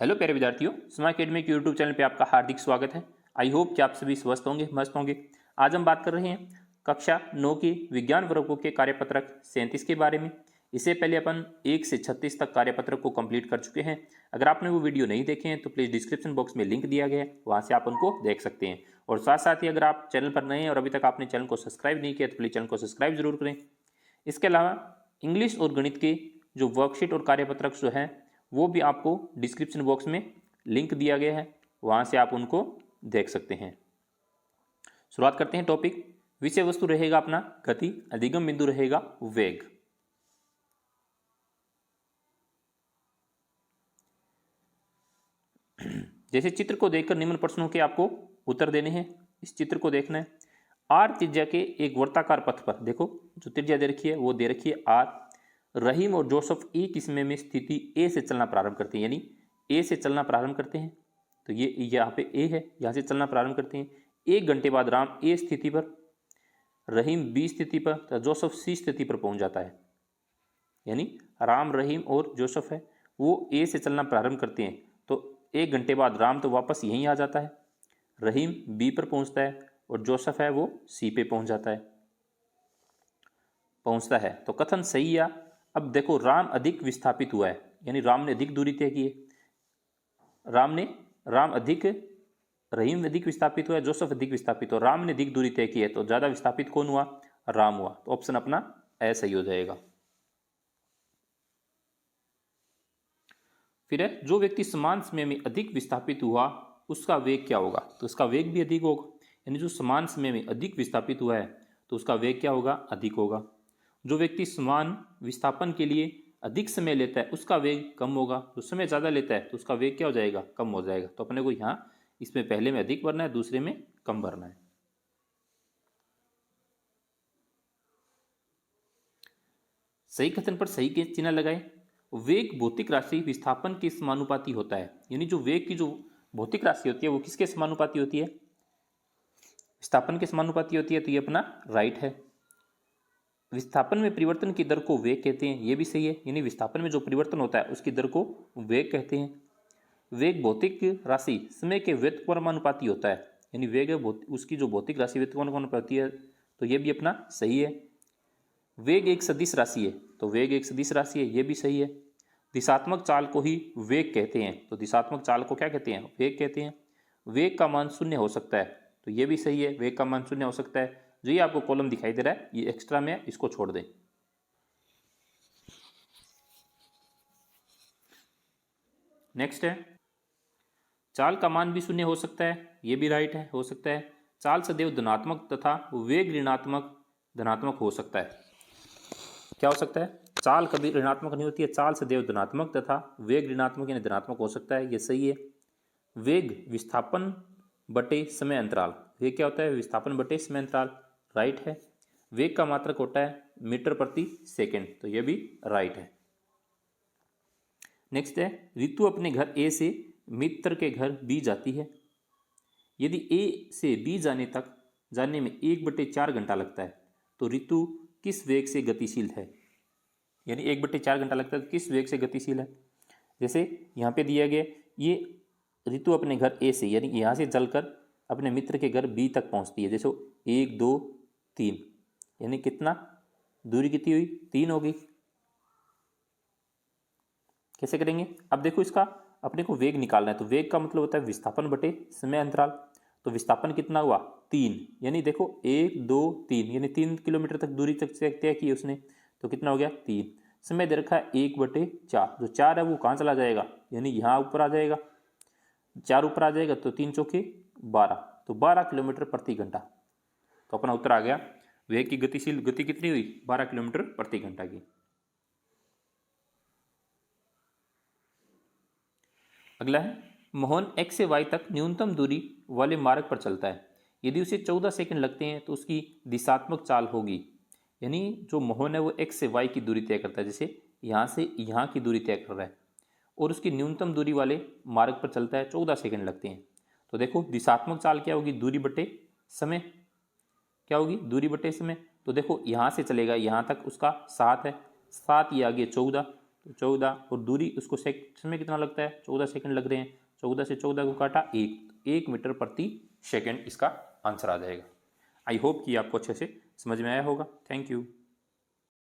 Hello प्यारे विद्यार्थियों, smart academy के यूट्यूब चैनल पे आपका हार्दिक स्वागत है। आई होप कि आप सभी स्वस्थ होंगे, मस्त होंगे। आज हम बात कर रहे हैं कक्षा 9 की विज्ञान वर्गों के कार्यपत्रक 37 के बारे में। इससे पहले अपन 1 से 36 तक कार्यपत्रक को कंप्लीट कर चुके हैं। अगर आपने वो वीडियो नहीं देखे हैं तो प्लीज़ डिस्क्रिप्शन बॉक्स में लिंक दिया गया है, वहाँ से आप उनको देख सकते हैं। और साथ साथ ही अगर आप चैनल पर नए हैं और अभी तक आपने चैनल को सब्सक्राइब नहीं किया तो प्लीज़ चैनल को सब्सक्राइब जरूर करें। इसके अलावा इंग्लिश और गणित के जो वर्कशीट और कार्यपत्रक जो हैं वो भी आपको डिस्क्रिप्शन बॉक्स में लिंक दिया गया है, वहां से आप उनको देख सकते हैं। शुरुआत करते हैं। टॉपिक विषय वस्तु रहेगा अपना गति, अधिगम बिंदु रहेगा वेग। जैसे चित्र को देखकर निम्न प्रश्नों के आपको उत्तर देने हैं। इस चित्र को देखना है। आर त्रिज्या के एक वर्ताकार पथ पर, देखो जो त्रिज्या दे रखी है वो दे रखी है आर। रहीम और जोसेफ एक समय में स्थिति ए से चलना प्रारंभ करते हैं, यानी ए से चलना प्रारंभ करते हैं। तो ये यहाँ पे ए है, यहाँ से चलना प्रारंभ करते हैं। 1 घंटे बाद राम ए स्थिति पर, रहीम बी स्थिति पर, तो जोसेफ सी स्थिति पर पहुंच जाता है। यानी राम, रहीम और जोसेफ है वो ए से चलना प्रारंभ करते हैं। तो 1 घंटे बाद राम तो वापस यहीं आ जाता है, रहीम बी पर पहुंचता है और जोसेफ है वो सी पे पहुंचता है। तो कथन सही है। अब देखो राम अधिक विस्थापित हुआ है, यानी राम ने अधिक दूरी तय की है। राम अधिक, रहीम अधिक विस्थापित हुआ है, जोसेफ अधिक विस्थापित हुआ, राम ने अधिक दूरी तय की है। तो ज्यादा विस्थापित कौन हुआ? राम हुआ। तो ऑप्शन अपना ए सही हो जाएगा। फिर है जो व्यक्ति समान समय में अधिक विस्थापित हुआ उसका वेग क्या होगा? तो उसका वेग भी अधिक होगा। यानी जो समान समय में अधिक विस्थापित हुआ है तो उसका वेग क्या होगा? अधिक होगा। जो व्यक्ति समान विस्थापन के लिए अधिक समय लेता है उसका वेग कम होगा। जो समय ज़्यादा लेता है तो उसका वेग क्या हो जाएगा? कम हो जाएगा। तो अपने को यहाँ इसमें पहले में अधिक भरना है, दूसरे में कम भरना है। सही कथन पर सही के चिन्ह लगाए। वेग भौतिक राशि विस्थापन के समानुपाती होता है। यानी जो वेग की जो भौतिक राशि होती है वो किसके समानुपाती होती है? विस्थापन के समानुपाती होती है। तो ये अपना राइट है। विस्थापन में परिवर्तन की दर को वेग कहते हैं, ये भी सही है। यानी विस्थापन में जो परिवर्तन होता है उसकी दर को वेग कहते हैं। वेग भौतिक राशि समय के व्युत्क्रमानुपाती होता है। यानी वेग उसकी जो भौतिक राशि व्युत्क्रमानुपाती है, तो ये भी अपना सही है। वेग एक सदिश राशि है, तो वेग एक सदिश राशि है, ये भी सही है। दिशात्मक चाल को ही वेग कहते हैं, तो दिशात्मक चाल को क्या कहते हैं? वेग कहते हैं। वेग का मान शून्य हो सकता है, तो ये भी सही है। वेग का मान शून्य हो सकता है। जो ये आपको कॉलम दिखाई दे रहा है ये एक्स्ट्रा में है, इसको छोड़ दें। नेक्स्ट है चाल का मान भी शून्य हो सकता है, ये भी राइट है, हो सकता है। चाल सदैव धनात्मक तथा वेग ऋणात्मक धनात्मक हो सकता है। क्या हो सकता है? चाल कभी ऋणात्मक नहीं होती है, चाल सदैव धनात्मक तथा वेग ऋणात्मक यानी धनात्मक हो सकता है, ये सही है। वेग विस्थापन बटे समय अंतराल, वेग क्या होता है? विस्थापन बटे समय अंतराल, राइट है। वेग का मात्रक होता है मीटर प्रति सेकेंड, तो यह भी राइट है। नेक्स्ट है ऋतु अपने घर ए से मित्र के घर बी जाती है। यदि ए से बी जाने में 1/4 घंटा लगता है तो ऋतु किस वेग से गतिशील है? यानी 1/4 घंटा लगता है तो किस वेग से गतिशील है? जैसे यहाँ पे दिया गया ये ऋतु अपने घर ए से, यानी यहाँ से चलकर अपने मित्र के घर बी तक पहुँचती है। जैसे 1 2 3, यानी कितना दूरी कितनी हुई? 3 होगी। कैसे करेंगे? अब देखो इसका अपने को वेग निकालना है, तो वेग का मतलब होता है विस्थापन बटे समय अंतराल। तो विस्थापन कितना हुआ? 3, यानी देखो 1 2 3, यानी 3 किलोमीटर तक दूरी तक तय की उसने, तो कितना हो गया? 3। समय दे रखा है 1/4, जो 4 है वो कहाँ चला जाएगा? यानी यहाँ ऊपर आ जाएगा, 4 ऊपर आ जाएगा, तो 3 चौके 12, तो 12 किलोमीटर प्रति घंटा। तो अपना उत्तर आ गया। वेग की गतिशील गति कितनी हुई? 12 किलोमीटर प्रति घंटा की। अगला है मोहन x से y तक न्यूनतम दूरी वाले मार्ग पर चलता है। यदि उसे 14 सेकंड लगते हैं तो उसकी दिशात्मक चाल होगी। यानी जो मोहन है वो x से y की दूरी तय करता है, जैसे यहाँ से यहाँ की दूरी तय कर रहा है और उसकी न्यूनतम दूरी वाले मार्ग पर चलता है, 14 सेकंड लगते हैं। तो देखो दिशात्मक चाल क्या होगी? दूरी बटे समय। क्या होगी? दूरी बटे समय। तो देखो यहाँ से चलेगा यहाँ तक उसका 7 है, 7 ये आगे 14, तो 14, और दूरी उसको समय कितना लगता है, 14 सेकंड लग रहे हैं। 14 से 14 को काटा 1 मीटर प्रति सेकंड इसका आंसर आ जाएगा। आई होप कि आपको अच्छे से समझ में आया होगा। Thank you.